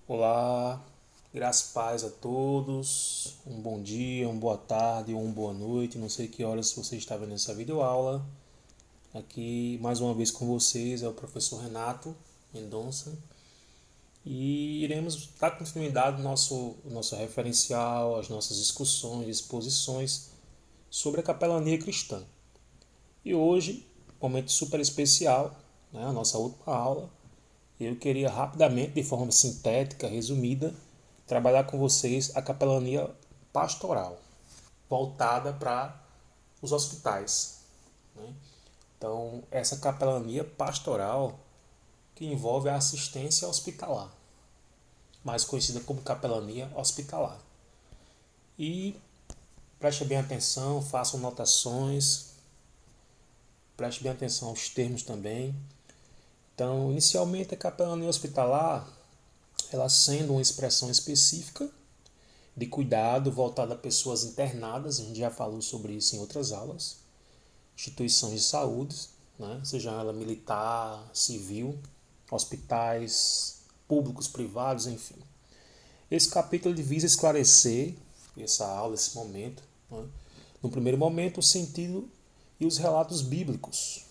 Olá, graças e paz a todos. Um bom dia, uma boa tarde ou uma boa noite. Não sei que horas você está vendo essa videoaula. Aqui mais uma vez com vocês é o professor Renato Mendonça e iremos dar continuidade ao nosso referencial, às nossas discussões, exposições sobre a capelania cristã. E hoje, momento super especial, né, a nossa última aula. Eu queria rapidamente, de forma sintética, resumida, trabalhar com vocês a capelania pastoral, voltada para os hospitais, né? Então, essa capelania pastoral que envolve a assistência hospitalar, mais conhecida como capelania hospitalar. E preste bem atenção, façam anotações, preste bem atenção aos termos também. Então, inicialmente, a capelania hospitalar, ela sendo uma expressão específica de cuidado voltada a pessoas internadas, a gente já falou sobre isso em outras aulas, instituições de saúde, né? Seja ela militar, civil, hospitais, públicos, privados, enfim. Esse capítulo visa esclarecer, essa aula, esse momento, né? No primeiro momento, o sentido e os relatos bíblicos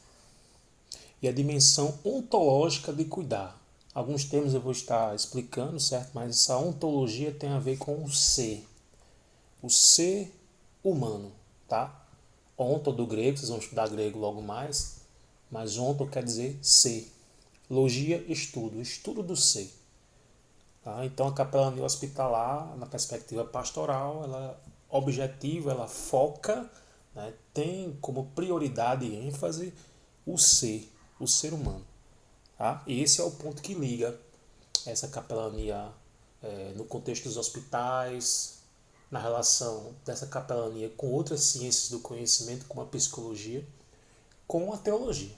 e a dimensão ontológica de cuidar. Alguns termos eu vou estar explicando, certo? Mas essa ontologia tem a ver com o ser humano, tá? Onto do grego, vocês vão estudar grego logo mais, mas onto quer dizer ser. Logia, estudo, estudo do ser. Tá? Então a capelania hospitalar, na perspectiva pastoral, ela objetiva, ela foca, né, tem como prioridade e ênfase o ser humano. Tá? E esse é o ponto que liga essa capelania no contexto dos hospitais, na relação dessa capelania com outras ciências do conhecimento, como a psicologia, com a teologia.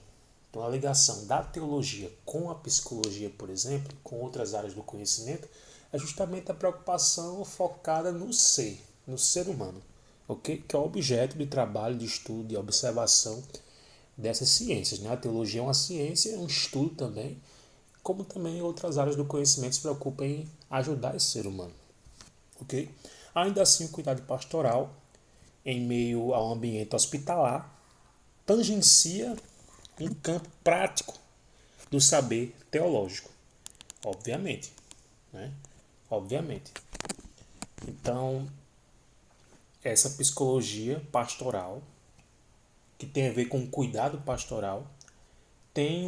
Então, a ligação da teologia com a psicologia, por exemplo, com outras áreas do conhecimento, é justamente a preocupação focada no ser humano, ok? Que é o objeto de trabalho, de estudo, de observação dessas ciências. Né? A teologia é uma ciência, é um estudo também, como também outras áreas do conhecimento se preocupam em ajudar esse ser humano. Ok? Ainda assim, o cuidado pastoral, em meio ao ambiente hospitalar, tangencia um campo prático do saber teológico, obviamente, né? Obviamente. Então, essa psicologia pastoral, que tem a ver com o cuidado pastoral, tem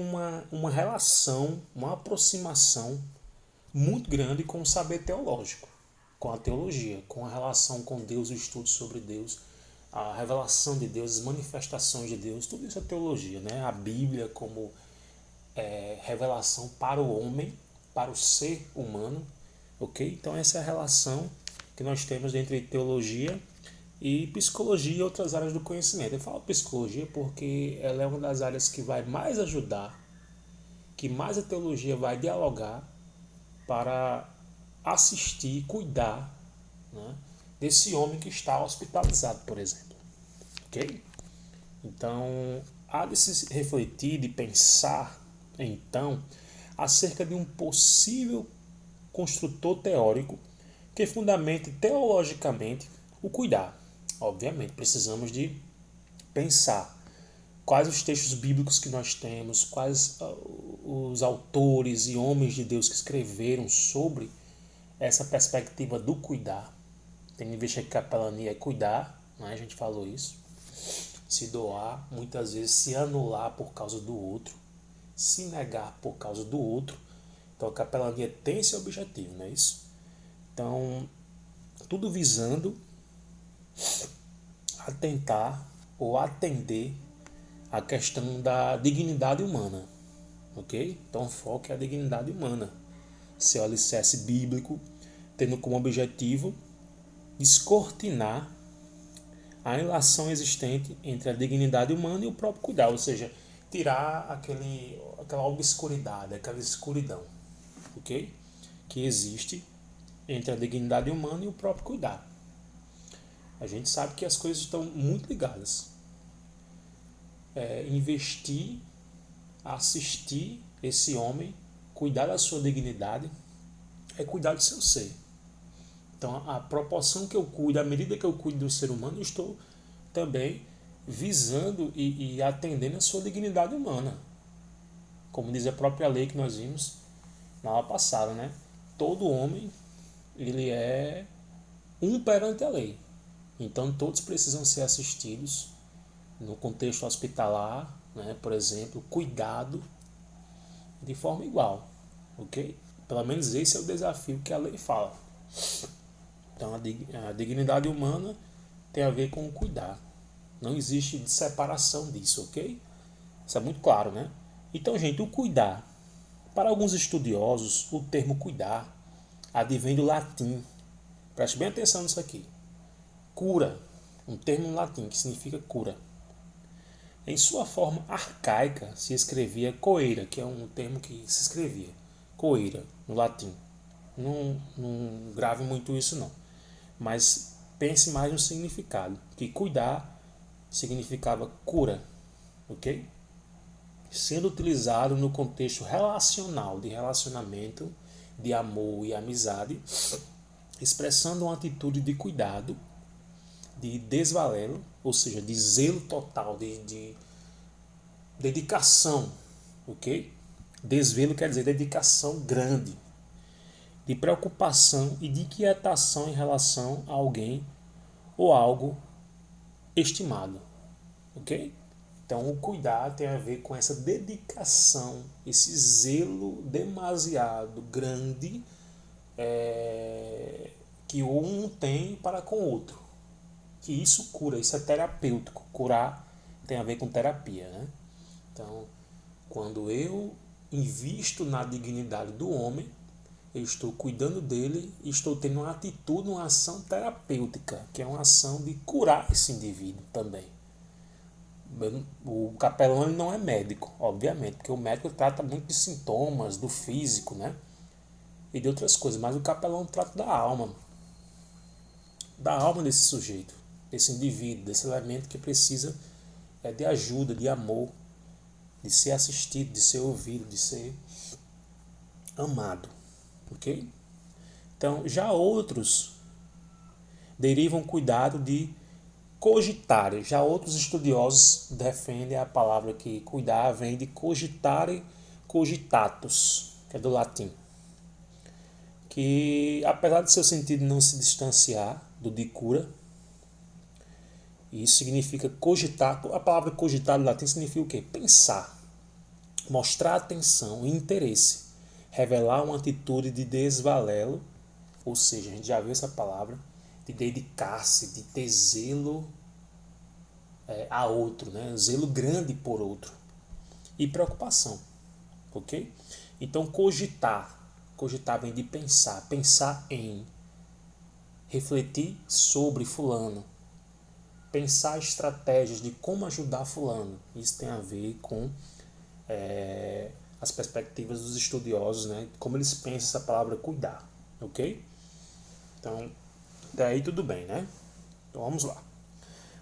uma relação, uma aproximação muito grande com o saber teológico, com a teologia, com a relação com Deus, o estudo sobre Deus, a revelação de Deus, as manifestações de Deus, tudo isso é teologia, né? A Bíblia como revelação para o homem, para o ser humano, ok? Então essa é a relação que nós temos entre teologia e psicologia e outras áreas do conhecimento. Eu falo psicologia porque ela é uma das áreas que vai mais ajudar, que mais a teologia vai dialogar para assistir, cuidar, né, desse homem que está hospitalizado, por exemplo. Ok? Então, há de se refletir, de pensar, então, acerca de um possível construtor teórico que fundamente teologicamente o cuidar. Obviamente, precisamos de pensar quais os textos bíblicos que nós temos, quais os autores e homens de Deus que escreveram sobre essa perspectiva do cuidar. Tendo em vista que capelania é cuidar, né? A gente falou isso. Se doar, muitas vezes se anular por causa do outro, se negar por causa do outro. Então a capelania tem esse objetivo, não é isso? Então, tudo visando atentar ou atender a questão da dignidade humana, ok? Então o foco é a dignidade humana, seu alicerce bíblico, tendo como objetivo descortinar a relação existente entre a dignidade humana e o próprio cuidado, ou seja, tirar aquela obscuridade, aquela escuridão, ok? Que existe entre a dignidade humana e o próprio cuidado. A gente sabe que as coisas estão muito ligadas. Investir, assistir esse homem, cuidar da sua dignidade, é cuidar do seu ser. Então, a proporção que eu cuido, à medida que eu cuido do ser humano, eu estou também visando e atendendo a sua dignidade humana. Como diz a própria lei que nós vimos na aula passada, né? Todo homem, ele é um perante a lei. Então, todos precisam ser assistidos no contexto hospitalar, né? Por exemplo, cuidado de forma igual, ok? Pelo menos esse é o desafio que a lei fala. Então, a dignidade humana tem a ver com o cuidar. Não existe separação disso, ok? Isso é muito claro, né? Então, gente, o cuidar. Para alguns estudiosos, o termo cuidar advém do latim. Preste bem atenção nisso aqui. Cura, um termo em latim que significa cura. Em sua forma arcaica se escrevia coeira, que é um termo que se escrevia. Coeira, no latim. Não grave muito isso não. Mas pense mais no significado. Que cuidar significava cura, ok? Sendo utilizado no contexto relacional, de relacionamento, de amor e amizade, expressando uma atitude de cuidado, de desvalelo, ou seja, de zelo total, de dedicação, ok? Desvelo quer dizer dedicação grande, de preocupação e de inquietação em relação a alguém ou algo estimado, ok? Então, o cuidar tem a ver com essa dedicação, esse zelo demasiado grande que um tem para com o outro. Que isso cura, isso é terapêutico. Curar tem a ver com terapia, né? Então, quando eu invisto na dignidade do homem, eu estou cuidando dele e estou tendo uma atitude, uma ação terapêutica, que é uma ação de curar esse indivíduo também. O capelão ele não é médico, obviamente, porque o médico trata muito de sintomas, do físico, né? E de outras coisas, mas o capelão trata da alma desse sujeito, desse indivíduo, desse elemento que precisa de ajuda, de amor, de ser assistido, de ser ouvido, de ser amado, ok? Então, já outros derivam cuidado de cogitare. Já outros estudiosos defendem a palavra que cuidar vem de cogitare cogitatus, que é do latim. Que, apesar de seu sentido não se distanciar do de cura, isso significa cogitar. A palavra cogitar do latim significa o quê? Pensar, mostrar atenção e interesse, revelar uma atitude de desvalelo, ou seja, a gente já viu essa palavra, de dedicar-se, de ter zelo a outro, né? Zelo grande por outro. E preocupação, ok? Então, cogitar vem de pensar, pensar em, refletir sobre fulano, pensar estratégias de como ajudar fulano. Isso tem a ver com as perspectivas dos estudiosos, né? Como eles pensam essa palavra cuidar, ok? Então, daí tudo bem, né? Então vamos lá.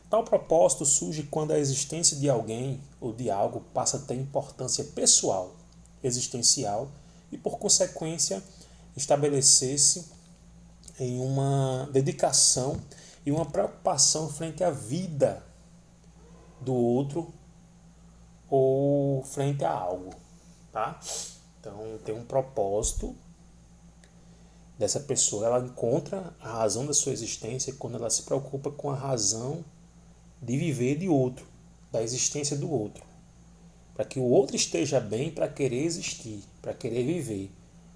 Tal propósito surge quando a existência de alguém ou de algo passa a ter importância pessoal, existencial e, por consequência, estabelecer-se em uma dedicação e uma preocupação frente à vida do outro ou frente a algo, tá? Então tem um propósito dessa pessoa, ela encontra a razão da sua existência quando ela se preocupa com a razão de viver de outro, da existência do outro, para que o outro esteja bem, para querer existir, para querer viver,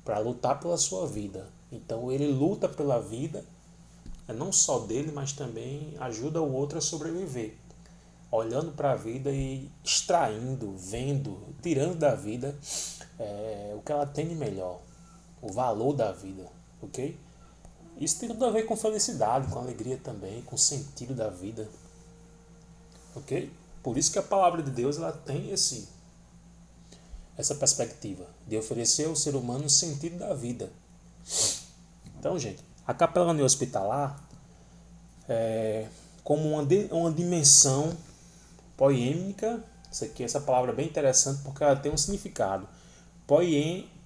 para lutar pela sua vida. Então ele luta pela vida, não só dele, mas também ajuda o outro a sobreviver, olhando para a vida e extraindo, vendo, tirando da vida o que ela tem de melhor, o valor da vida, ok? Isso tem tudo a ver com felicidade, com alegria também, com sentido da vida, ok? Por isso que a palavra de Deus ela tem essa perspectiva de oferecer ao ser humano o sentido da vida. Então, gente, a capelania hospitalar é como uma dimensão poêmica. Isso aqui, essa palavra é bem interessante porque ela tem um significado.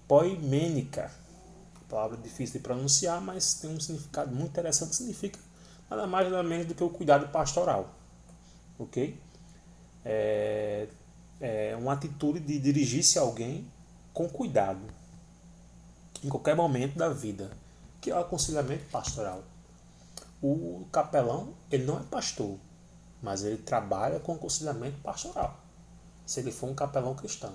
Poimênica. Palavra difícil de pronunciar, mas tem um significado muito interessante, significa nada mais nada menos do que o cuidado pastoral, ok? É uma atitude de dirigir-se a alguém com cuidado, em qualquer momento da vida, que é o aconselhamento pastoral. O capelão, ele não é pastor, mas ele trabalha com aconselhamento pastoral, se ele for um capelão cristão,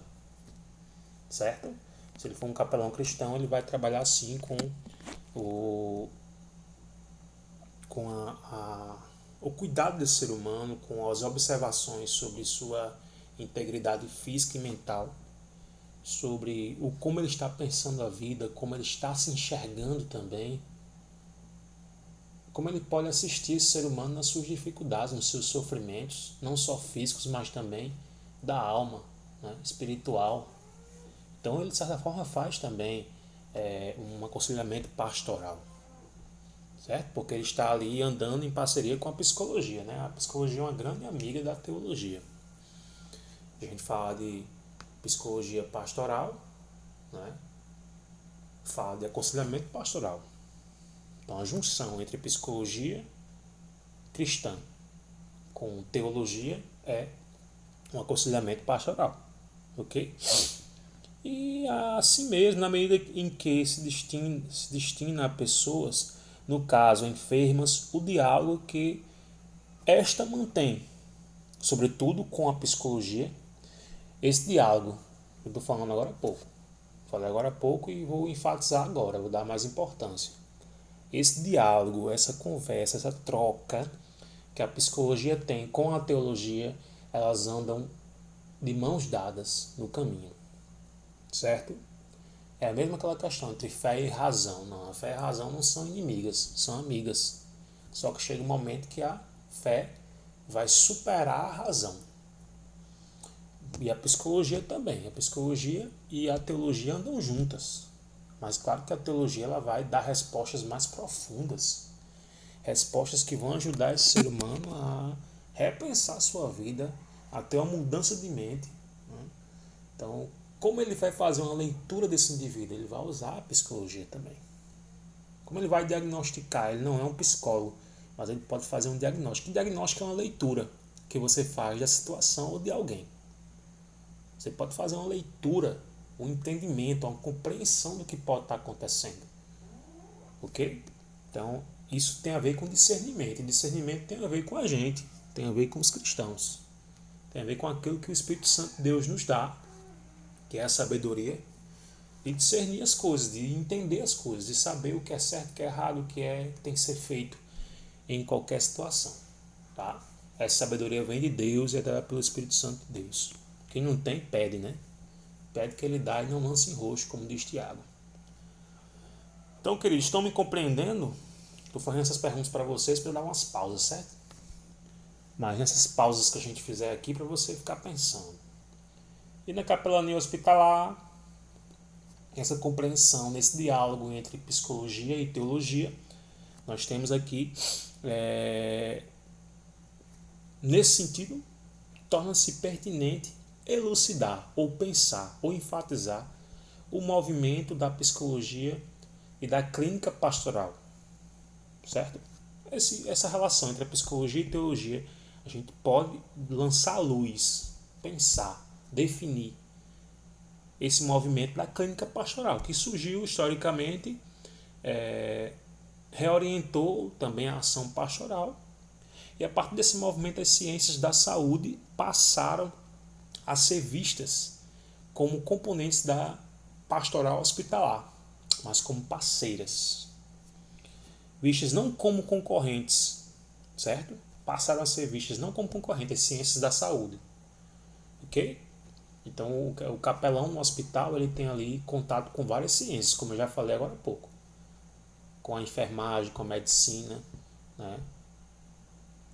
certo? Se ele for um capelão cristão, ele vai trabalhar assim o, o cuidado desse ser humano, com as observações sobre sua integridade física e mental, sobre como ele está pensando a vida, como ele está se enxergando também, como ele pode assistir esse ser humano nas suas dificuldades, nos seus sofrimentos, não só físicos, mas também da alma, né, espiritual. Então ele, de certa forma, faz também um aconselhamento pastoral, certo? Porque ele está ali andando em parceria com a psicologia, né? A psicologia é uma grande amiga da teologia. A gente fala de psicologia pastoral, né? Fala de aconselhamento pastoral. Então a junção entre psicologia cristã com teologia é um aconselhamento pastoral, ok? E assim mesmo, na medida em que se destina a pessoas, no caso enfermas, o diálogo que esta mantém, sobretudo com a psicologia, esse diálogo, eu estou falando agora há pouco, falei agora há pouco e vou enfatizar agora, vou dar mais importância. Esse diálogo, essa conversa, essa troca que a psicologia tem com a teologia, elas andam de mãos dadas no caminho, certo? É a mesma aquela questão entre fé e razão. Não, a fé e a razão não são inimigas, são amigas. Só que chega um momento que a fé vai superar a razão. E a psicologia também. A psicologia e a teologia andam juntas. Mas claro que a teologia ela vai dar respostas mais profundas. Respostas que vão ajudar esse ser humano a repensar a sua vida, a ter uma mudança de mente. Né? Então, como ele vai fazer uma leitura desse indivíduo? Ele vai usar a psicologia também. Como ele vai diagnosticar? Ele não é um psicólogo, mas ele pode fazer um diagnóstico. O diagnóstico é uma leitura que você faz da situação ou de alguém. Você pode fazer uma leitura, um entendimento, uma compreensão do que pode estar acontecendo. Ok? Então, isso tem a ver com discernimento. E discernimento tem a ver com a gente, tem a ver com os cristãos. Tem a ver com aquilo que o Espírito Santo de Deus nos dá, que é a sabedoria, de discernir as coisas, de entender as coisas, de saber o que é certo, o que é errado, o que tem que ser feito em qualquer situação. Tá? Essa sabedoria vem de Deus e é dada pelo Espírito Santo de Deus. Quem não tem, pede, né? Pede que ele dá e não lança em rosto, como diz Tiago. Então, queridos, estão me compreendendo? Estou fazendo essas perguntas para vocês para dar umas pausas, certo? Mas nessas pausas que a gente fizer aqui, para você ficar pensando. E na capelania hospitalar, essa compreensão, nesse diálogo entre psicologia e teologia, nós temos aqui, nesse sentido, torna-se pertinente elucidar, ou pensar, ou enfatizar o movimento da psicologia e da clínica pastoral, certo? Essa relação entre a psicologia e a teologia, a gente pode lançar à luz, pensar, definir esse movimento da clínica pastoral, que surgiu historicamente, reorientou também a ação pastoral, e a partir desse movimento as ciências da saúde passaram a ser vistas como componentes da pastoral hospitalar, mas como parceiras. Vistas não como concorrentes, certo? Passaram a ser vistas não como concorrentes, as ciências da saúde. Ok? Então o capelão no hospital ele tem ali contato com várias ciências, como eu já falei agora há pouco. Com a enfermagem, com a medicina, né?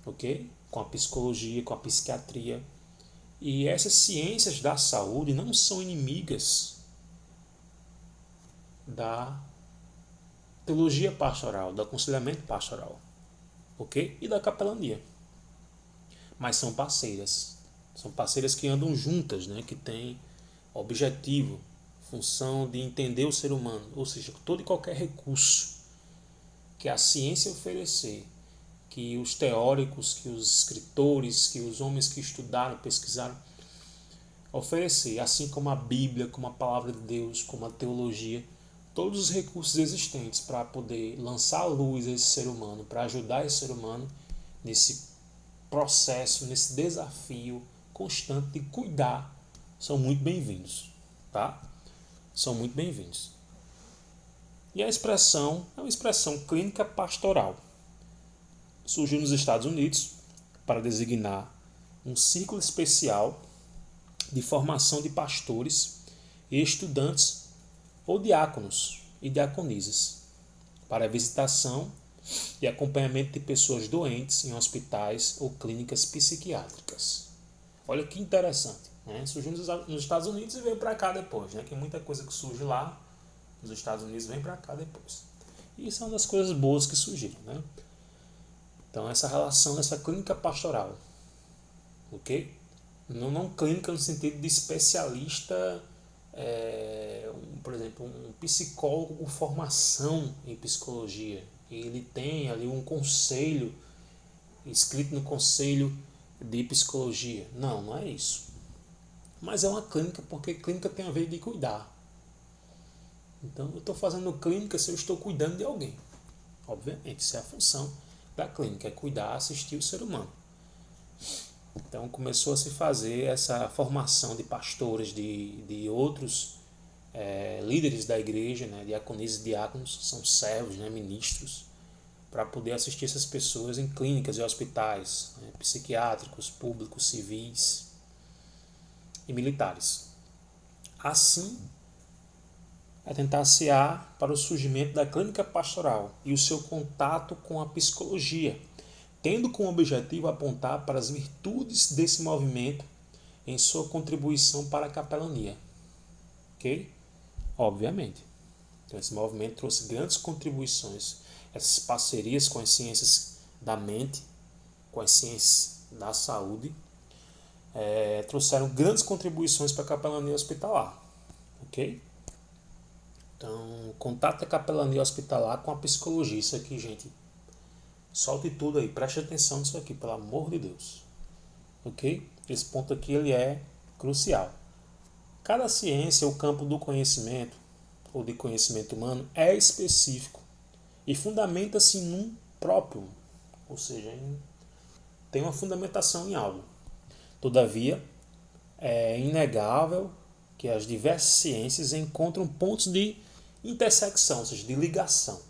Ok? Com a psicologia, com a psiquiatria. E essas ciências da saúde não são inimigas da teologia pastoral, do aconselhamento pastoral, ok? E da capelania. Mas são parceiras. São parceiras que andam juntas, né? Que têm objetivo, função de entender o ser humano, ou seja, todo e qualquer recurso que a ciência oferecer, que os teóricos, que os escritores, que os homens que estudaram, pesquisaram, oferecer, assim como a Bíblia, como a Palavra de Deus, como a teologia, todos os recursos existentes para poder lançar à luz esse ser humano, para ajudar esse ser humano nesse processo, nesse desafio constante de cuidar, são muito bem-vindos, tá? São muito bem-vindos. E a expressão é uma expressão clínica pastoral. Surgiu nos Estados Unidos para designar um ciclo especial de formação de pastores e estudantes ou diáconos e diaconisas para a visitação e acompanhamento de pessoas doentes em hospitais ou clínicas psiquiátricas. Olha que interessante, né? Surgiu nos Estados Unidos e veio para cá depois, né? Que muita coisa que surge lá nos Estados Unidos vem para cá depois. E isso é uma das coisas boas que surgiram, né? Então essa relação, essa clínica pastoral, ok? Não clínica no sentido de especialista, por exemplo, um psicólogo com formação em psicologia. Ele tem ali um conselho, escrito no conselho de psicologia. Não é isso. Mas é uma clínica, porque clínica tem a ver de cuidar. Então eu estou fazendo clínica se eu estou cuidando de alguém. Obviamente, isso é a função da clínica, é cuidar, assistir o ser humano. Então começou a se fazer essa formação de pastores, de outros líderes da igreja, né, diaconisas e diáconos, são servos, né, ministros, para poder assistir essas pessoas em clínicas e hospitais, né, psiquiátricos, públicos, civis e militares. Assim, atentar-se-á para o surgimento da clínica pastoral e o seu contato com a psicologia, tendo como objetivo apontar para as virtudes desse movimento em sua contribuição para a capelania. Ok? Obviamente. Então, esse movimento trouxe grandes contribuições, essas parcerias com as ciências da mente, com as ciências da saúde, trouxeram grandes contribuições para a capelania hospitalar. Ok? Então, contato da capelania hospitalar com a psicologia. Isso aqui, gente, solte tudo aí, preste atenção nisso aqui, pelo amor de Deus. Ok? Esse ponto aqui ele é crucial. Cada ciência ou campo do conhecimento ou de conhecimento humano é específico e fundamenta-se em um próprio, ou seja, tem uma fundamentação em algo. Todavia, é inegável que as diversas ciências encontram pontos de intersecção, ou seja, de ligação,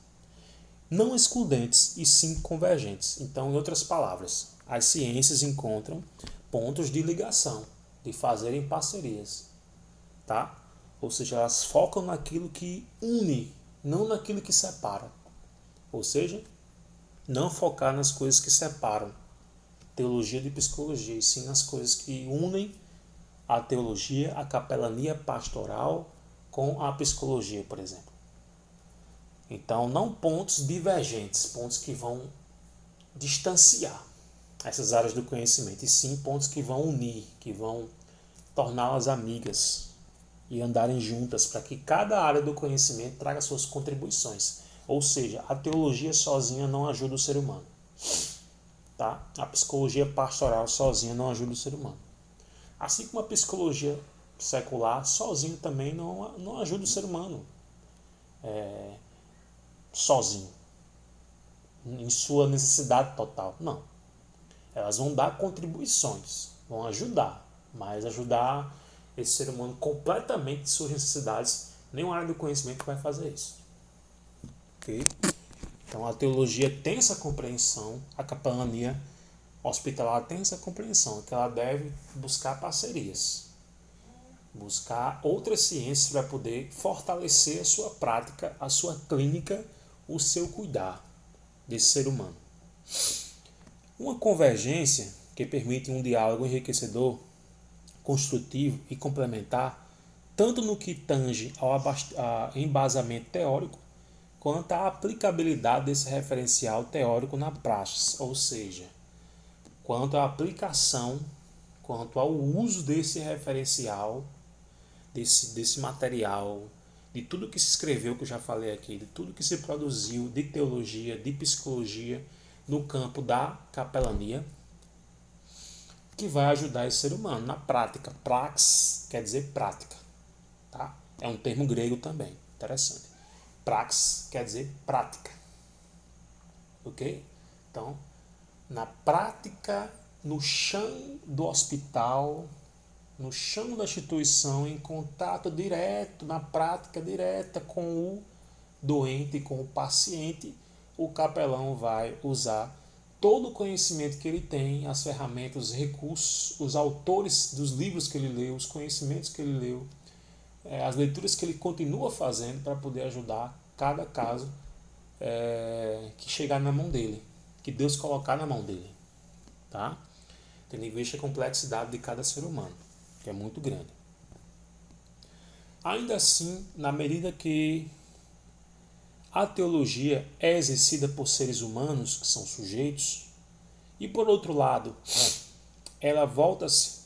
não excludentes e sim convergentes. Então, em outras palavras, as ciências encontram pontos de ligação, de fazerem parcerias, tá? Ou seja, elas focam naquilo que une, não naquilo que separa. Ou seja, não focar nas coisas que separam teologia de psicologia, e sim nas coisas que unem a teologia, a capelania pastoral com a psicologia, por exemplo. Então, não pontos divergentes, pontos que vão distanciar essas áreas do conhecimento, e sim pontos que vão unir, que vão torná-las amigas e andarem juntas para que cada área do conhecimento traga suas contribuições. Ou seja, a teologia sozinha não ajuda o ser humano. Tá? A psicologia pastoral sozinha não ajuda o ser humano. Assim como a psicologia secular sozinho também não ajuda o ser humano. Sozinho. Em sua necessidade total. Não. Elas vão dar contribuições. Vão ajudar. Mas ajudar esse ser humano completamente de suas necessidades, nenhuma área do conhecimento vai fazer isso. Ok? Então a teologia tem essa compreensão, a capelania hospitalar tem essa compreensão, que ela deve buscar parcerias, buscar outras ciências para poder fortalecer a sua prática, a sua clínica, o seu cuidar desse ser humano. Uma convergência que permite um diálogo enriquecedor, construtivo e complementar, tanto no que tange ao embasamento teórico, quanto à aplicabilidade desse referencial teórico na praxis, ou seja, quanto à aplicação, quanto ao uso desse referencial desse material, de tudo que se escreveu, que eu já falei aqui, de tudo que se produziu de teologia, de psicologia, no campo da capelania, que vai ajudar esse ser humano na prática. Prax quer dizer prática, tá? É um termo grego também, interessante. Prax quer dizer prática, ok? Então, na prática, no chão do hospital, no chão da instituição, em contato direto, na prática direta com o doente, com o paciente, o capelão vai usar todo o conhecimento que ele tem, as ferramentas, os recursos, os autores dos livros que ele leu, os conhecimentos que ele leu, as leituras que ele continua fazendo para poder ajudar cada caso que chegar na mão dele, que Deus colocar na mão dele, tá? Tendo em vista a complexidade de cada ser humano, que é muito grande. Ainda assim, na medida que a teologia é exercida por seres humanos, que são sujeitos, e por outro lado, ela volta-se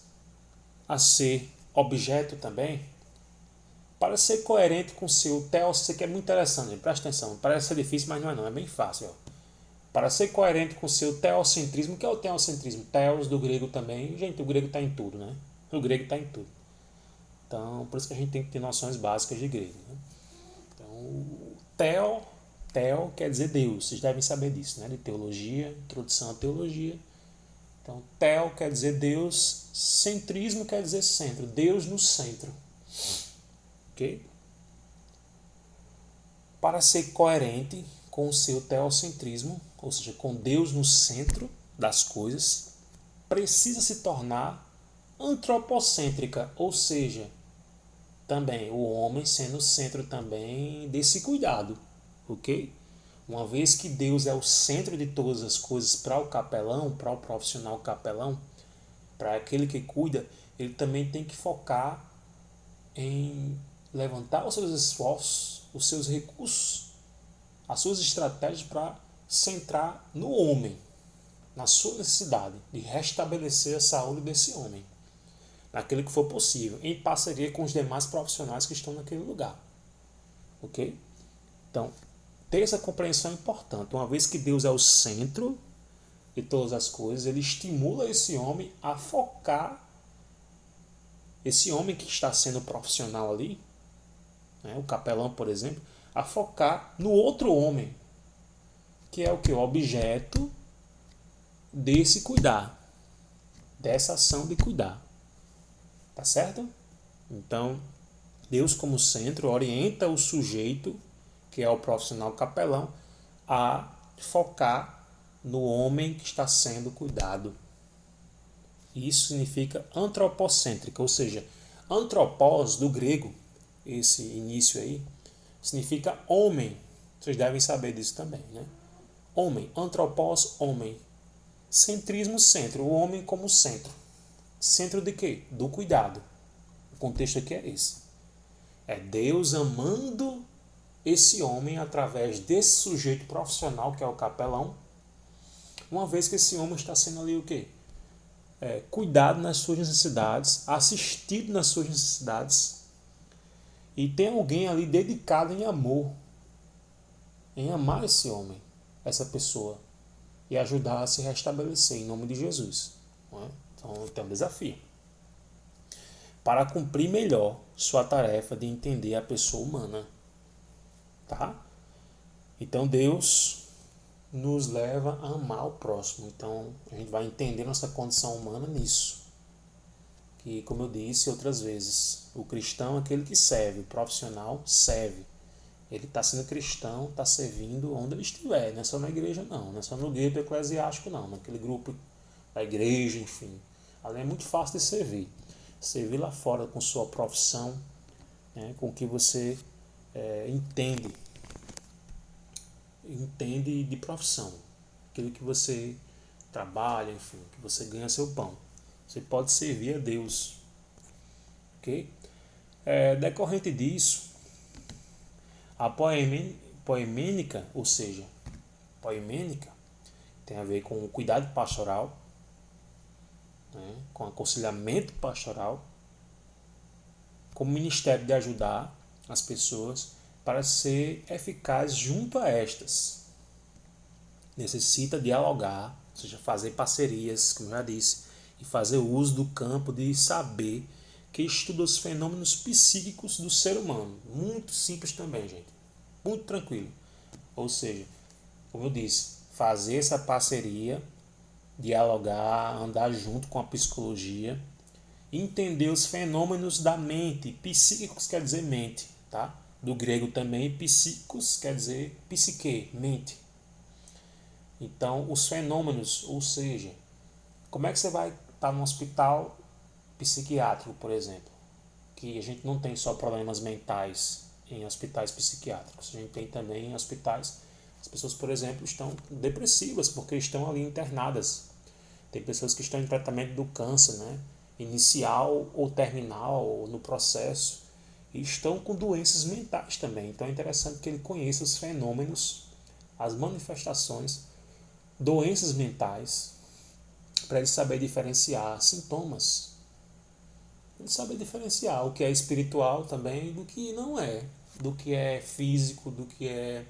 a ser objeto também, para ser coerente com o seu teos, isso aqui é muito interessante, gente, presta atenção, parece ser difícil, mas não, é bem fácil. Ó. Para ser coerente com o seu teocentrismo, o que é o teocentrismo? Teos do grego também, gente, o grego está em tudo, né? O grego está em tudo. Então, por isso que a gente tem que ter noções básicas de grego. Né? Então, teo quer dizer Deus, vocês devem saber disso, né? De teologia, introdução à teologia. Então, teo quer dizer Deus, centrismo quer dizer centro, Deus no centro. Ok? Para ser coerente com o seu teocentrismo, ou seja, com Deus no centro das coisas, precisa se tornar antropocêntrica, ou seja, também o homem sendo o centro também desse cuidado, ok? Uma vez que Deus é o centro de todas as coisas para o capelão, para o profissional capelão, para aquele que cuida, ele também tem que focar em levantar os seus esforços, os seus recursos, as suas estratégias para centrar no homem, na sua necessidade de restabelecer a saúde desse homem, naquilo que for possível, em parceria com os demais profissionais que estão naquele lugar. Ok? Então, ter essa compreensão é importante. Uma vez que Deus é o centro de todas as coisas, ele estimula esse homem a focar, esse homem que está sendo profissional ali, né, o capelão, por exemplo, a focar no outro homem, que é o que? O objeto desse cuidar, dessa ação de cuidar. Tá certo? Então, Deus como centro orienta o sujeito, que é o profissional capelão, a focar no homem que está sendo cuidado. Isso significa antropocêntrica, ou seja, antropos do grego, esse início aí, significa homem. Vocês devem saber disso também, né? Homem, antropos, homem. Centrismo, centro, o homem como centro. Centro de quê? Do cuidado. O contexto aqui é esse. É Deus amando esse homem através desse sujeito profissional que é o capelão, uma vez que esse homem está sendo ali o quê? Cuidado nas suas necessidades, assistido nas suas necessidades, e tem alguém ali dedicado em amor, em amar esse homem, essa pessoa, e ajudar a se restabelecer em nome de Jesus. Não é? Então tem um desafio para cumprir melhor sua tarefa de entender a pessoa humana. Tá? Então Deus nos leva a amar o próximo. Então a gente vai entender nossa condição humana nisso. Que, como eu disse outras vezes, o cristão é aquele que serve, o profissional serve. Ele está sendo cristão, está servindo onde ele estiver, não é só na igreja não é só no gueto eclesiástico não, naquele grupo da igreja, enfim. Ali é muito fácil de servir. Servir lá fora com sua profissão, né, com o que você entende de profissão, aquilo que você trabalha, enfim, que você ganha seu pão. Você pode servir a Deus. Ok? Decorrente disso, a poemênica, ou seja, poemênica, tem a ver com o cuidado pastoral, né, com aconselhamento pastoral, como ministério de ajudar as pessoas para ser eficaz junto a estas. Necessita dialogar, ou seja, fazer parcerias, como eu já disse, e fazer uso do campo de saber que estuda os fenômenos psíquicos do ser humano. Muito simples também, gente. Muito tranquilo. Ou seja, como eu disse, fazer essa parceria, dialogar, andar junto com a psicologia, entender os fenômenos da mente. Psíquicos quer dizer mente, tá? Do grego também, psíquicos quer dizer psique, mente. Então, os fenômenos, ou seja, como é que você vai estar num hospital psiquiátrico, por exemplo, que a gente não tem só problemas mentais em hospitais psiquiátricos, a gente tem também em hospitais, as pessoas, por exemplo, estão depressivas porque estão ali internadas. Tem pessoas que estão em tratamento do câncer, né? Inicial ou terminal, ou no processo, e estão com doenças mentais também. Então é interessante que ele conheça os fenômenos, as manifestações, doenças mentais, para ele saber diferenciar sintomas. Ele saber diferenciar o que é espiritual também do que não é, do que é físico, do que é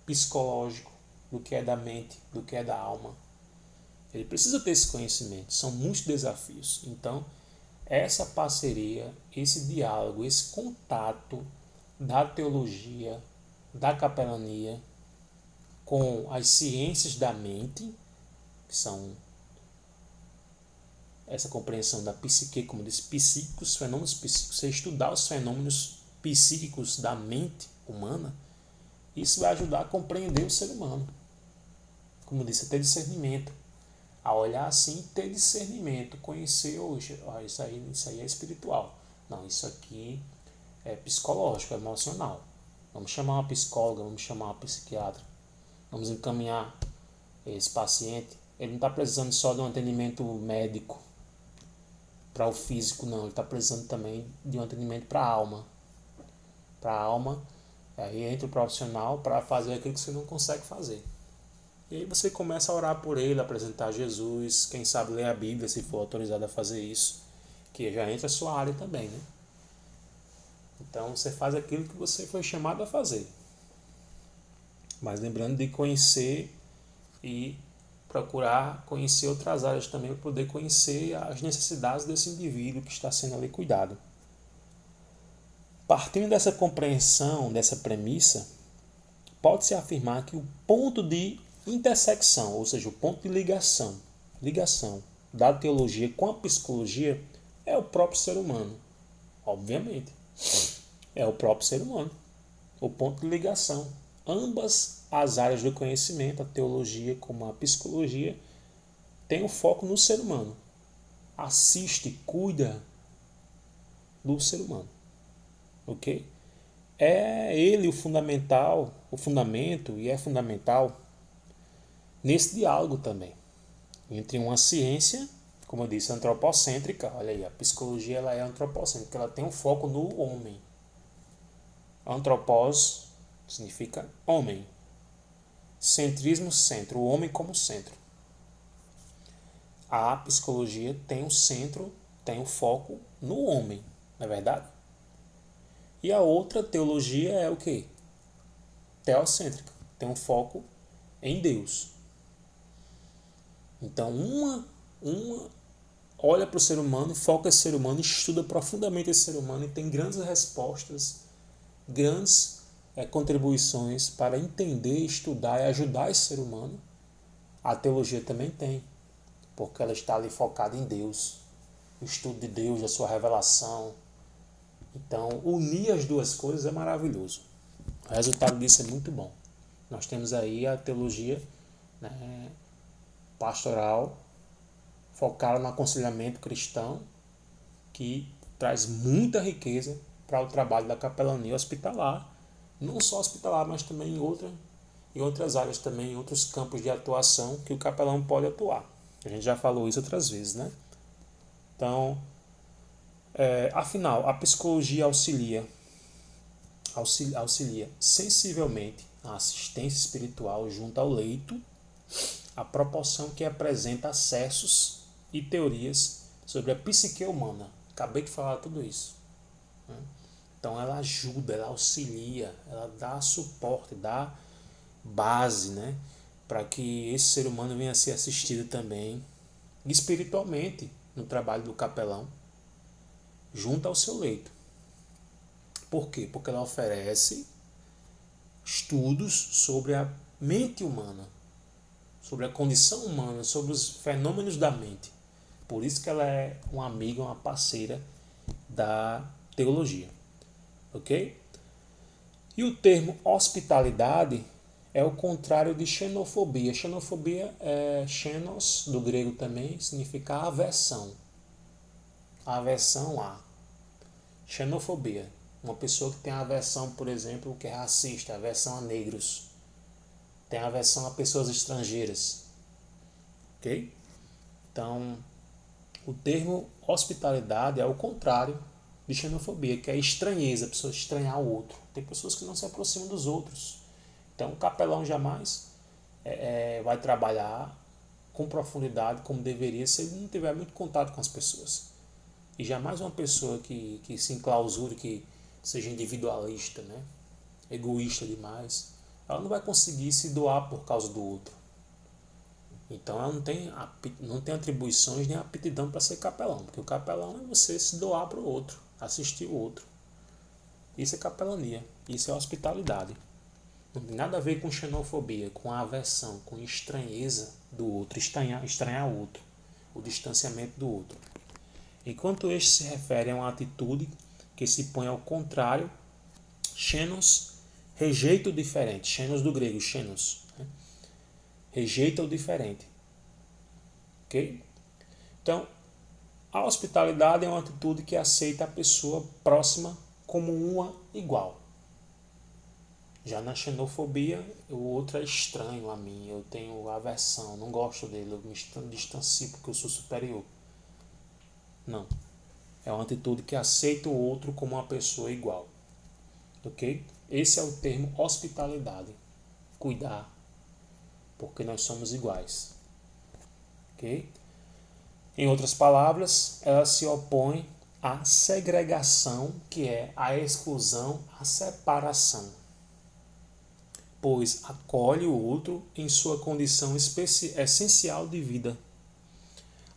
psicológico, do que é da mente, do que é da alma. Ele precisa ter esse conhecimento, são muitos desafios. Então, essa parceria, esse diálogo, esse contato da teologia, da capelania com as ciências da mente, que são essa compreensão da psique, como diz, psíquicos, fenômenos psíquicos, você estudar os fenômenos psíquicos da mente humana, isso vai ajudar a compreender o ser humano. Como disse, a ter discernimento. A olhar assim, ter discernimento, conhecer hoje, isso aí é espiritual. Não, isso aqui é psicológico, é emocional. Vamos chamar uma psicóloga, vamos chamar uma psiquiatra, vamos encaminhar esse paciente. Ele não está precisando só de um atendimento médico para o físico, não. Ele está precisando também de um atendimento para a alma. Para a alma, aí entra o profissional para fazer aquilo que você não consegue fazer. E aí você começa a orar por ele, apresentar Jesus, quem sabe ler a Bíblia, se for autorizado a fazer isso, que já entra a sua área também, né? Então você faz aquilo que você foi chamado a fazer. Mas lembrando de conhecer e procurar conhecer outras áreas também para poder conhecer as necessidades desse indivíduo que está sendo ali cuidado. Partindo dessa compreensão, dessa premissa, pode-se afirmar que o ponto de intersecção, ou seja, o ponto de ligação da teologia com a psicologia é o próprio ser humano. Obviamente. É o próprio ser humano. O ponto de ligação. Ambas as áreas do conhecimento, a teologia como a psicologia, têm o foco no ser humano. Assiste, cuida do ser humano. Ok? É ele o fundamento, e é fundamental nesse diálogo também, entre uma ciência, como eu disse, antropocêntrica. Olha aí, a psicologia ela é antropocêntrica, ela tem um foco no homem. Antropos significa homem. Centrismo, centro, o homem como centro. A psicologia tem um centro, tem um foco no homem, não é verdade? E a outra teologia é o quê? Teocêntrica, tem um foco em Deus. Então, uma olha para o ser humano, foca esse ser humano, estuda profundamente esse ser humano e tem grandes respostas, grandes contribuições para entender, estudar e ajudar esse ser humano. A teologia também tem, porque ela está ali focada em Deus, o estudo de Deus, a sua revelação. Então, unir as duas coisas é maravilhoso. O resultado disso é muito bom. Nós temos aí a teologia, né, pastoral, focada no aconselhamento cristão, que traz muita riqueza para o trabalho da capelania hospitalar, não só hospitalar, mas também em outras áreas também, em outros campos de atuação que o capelão pode atuar. A gente já falou isso outras vezes, né? Então, afinal, a psicologia auxilia sensivelmente a assistência espiritual junto ao leito, a proporção que apresenta acessos e teorias sobre a psique humana. Acabei de falar tudo isso. Então ela ajuda, ela auxilia, ela dá suporte, dá base, né, para que esse ser humano venha a ser assistido também espiritualmente no trabalho do capelão, junto ao seu leito. Por quê? Porque ela oferece estudos sobre a mente humana, sobre a condição humana, sobre os fenômenos da mente. Por isso que ela é uma amiga, uma parceira da teologia. Ok? E o termo hospitalidade é o contrário de xenofobia. Xenofobia é xenos, do grego também, significa aversão. Aversão a. Xenofobia. Uma pessoa que tem aversão, por exemplo, que é racista, aversão a negros. Tem aversão a pessoas estrangeiras. Ok? Então, o termo hospitalidade é o contrário de xenofobia, que é estranheza, a pessoa estranhar o outro. Tem pessoas que não se aproximam dos outros. Então, o capelão jamais vai trabalhar com profundidade como deveria se ele não tiver muito contato com as pessoas. E jamais uma pessoa que se enclausure, que seja individualista, né? Egoísta demais, ela não vai conseguir se doar por causa do outro. Então ela não tem atribuições nem aptidão para ser capelão, porque o capelão é você se doar para o outro, assistir o outro. Isso é capelania, isso é hospitalidade. Não tem nada a ver com xenofobia, com aversão, com estranheza do outro, estranhar o outro, o distanciamento do outro. Enquanto este se refere a uma atitude que se põe ao contrário, xenos rejeita o diferente, xenos do grego, xenos, né? Rejeita o diferente. Ok? Então, a hospitalidade é uma atitude que aceita a pessoa próxima como uma igual. Já na xenofobia, o outro é estranho a mim, eu tenho aversão, não gosto dele, eu me distancio porque eu sou superior. Não. É uma atitude que aceita o outro como uma pessoa igual. Ok? Esse é o termo hospitalidade. Cuidar, porque nós somos iguais. Ok? Em outras palavras, ela se opõe à segregação, que é a exclusão, a separação, pois acolhe o outro em sua condição essencial de vida.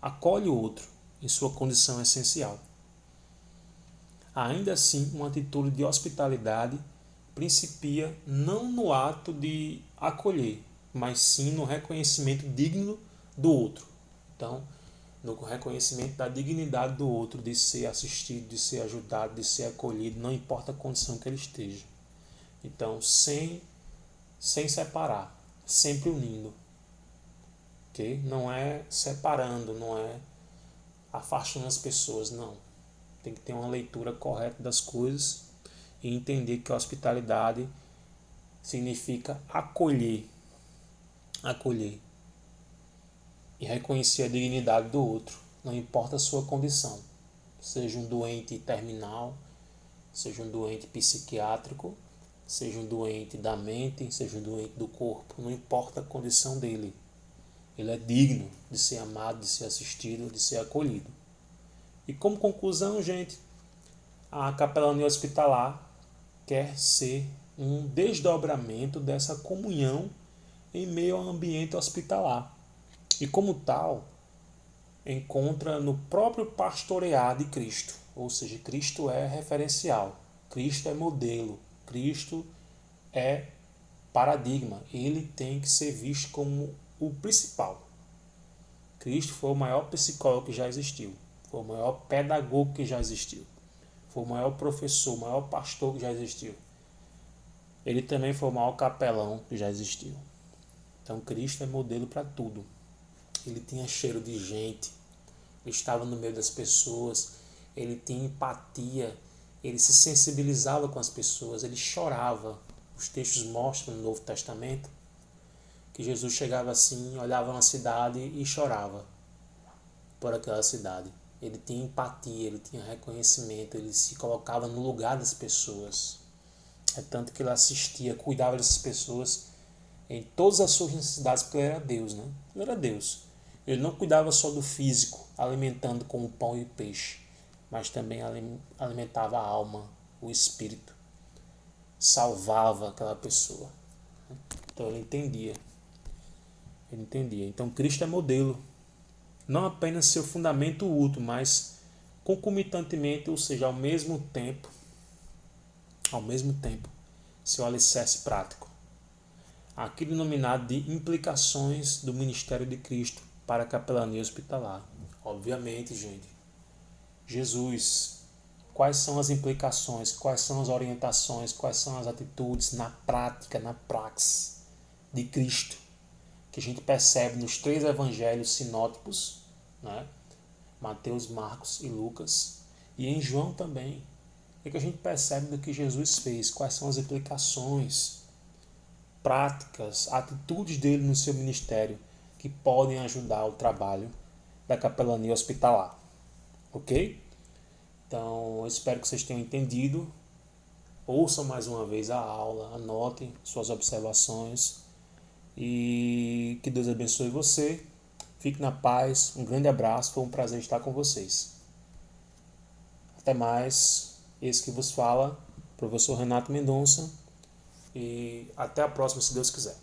Acolhe o outro em sua condição essencial. Ainda assim, uma atitude de hospitalidade principia não no ato de acolher, mas sim no reconhecimento digno do outro. Então, no reconhecimento da dignidade do outro, de ser assistido, de ser ajudado, de ser acolhido, não importa a condição que ele esteja. Então, sem separar, sempre unindo. Okay? Não é separando, não é afastando as pessoas, não. Tem que ter uma leitura correta das coisas e entender que a hospitalidade significa acolher e reconhecer a dignidade do outro, não importa a sua condição, seja um doente terminal, seja um doente psiquiátrico, seja um doente da mente, seja um doente do corpo, não importa a condição dele, ele é digno de ser amado, de ser assistido, de ser acolhido. E como conclusão, gente, a capelania hospitalar quer ser um desdobramento dessa comunhão em meio ao ambiente hospitalar. E como tal, encontra no próprio pastorear de Cristo. Ou seja, Cristo é referencial, Cristo é modelo, Cristo é paradigma. Ele tem que ser visto como o principal. Cristo foi o maior psicólogo que já existiu, foi o maior pedagogo que já existiu, foi o maior professor, o maior pastor que já existiu. Ele também foi o maior capelão que já existiu. Então Cristo é modelo para tudo. Ele tinha cheiro de gente, ele estava no meio das pessoas, ele tinha empatia, ele se sensibilizava com as pessoas, ele chorava. Os textos mostram no Novo Testamento que Jesus chegava assim, olhava uma cidade e chorava por aquela cidade. Ele tinha empatia, ele tinha reconhecimento, ele se colocava no lugar das pessoas. É tanto que ele assistia, cuidava dessas pessoas em todas as suas necessidades, porque ele era Deus, né? Ele era Deus. Ele não cuidava só do físico, alimentando com o pão e peixe, mas também alimentava a alma, o espírito, salvava aquela pessoa. Então ele entendia. Então Cristo é modelo, não apenas seu fundamento útil, mas concomitantemente, ou seja, ao mesmo tempo, seu alicerce prático. Aqui denominado de implicações do ministério de Cristo para a capelania hospitalar. Obviamente, gente, Jesus, quais são as implicações, quais são as orientações, quais são as atitudes na prática, na praxis de Cristo, que a gente percebe nos 3 evangelhos sinóticos, né? Mateus, Marcos e Lucas, e em João também. O que a gente percebe do que Jesus fez, quais são as implicações práticas, atitudes dele no seu ministério que podem ajudar o trabalho da capelania hospitalar. Ok? Então, eu espero que vocês tenham entendido. Ouçam mais uma vez a aula, anotem suas observações e que Deus abençoe você. Fique na paz, um grande abraço, foi um prazer estar com vocês. Até mais, esse que vos fala, professor Renato Mendonça, e até a próxima, se Deus quiser.